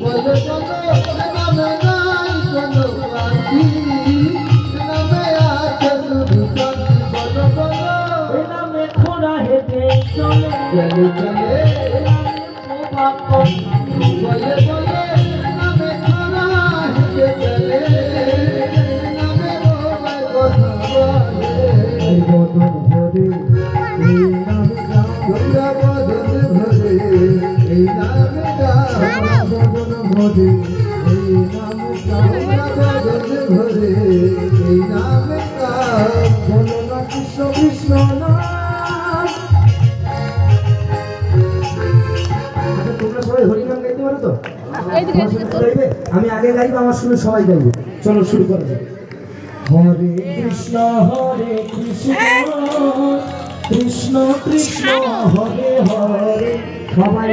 বলে চলো নামে নাই কোনো ক্লান্তি নামে আছে শুধু শান্তি বলো বলো এ নামে ঘোড়া হেঁটে চলে চলে চলে বলে বলে নামে খানা হেঁটে চলে নামে রোবাই কথা বলে এই বদন ভরে এই নামে গান তোমরা বদন ভরে এই নামে গান বদন ভরে এই নামে গান তোমরা বদন ভরে এই নামে গান বলো না কৃষ্ণ কৃষ্ণ নাম। তোমরা সবাই হরিনাম গাইতে পারো তো? আমি আগে গাইবো, আমার শুনে সবাই গাইবে। চলো শুরু করা যাক। হরে কৃষ্ণ কৃষ্ণ কৃষ্ণ হরে হরে সবাই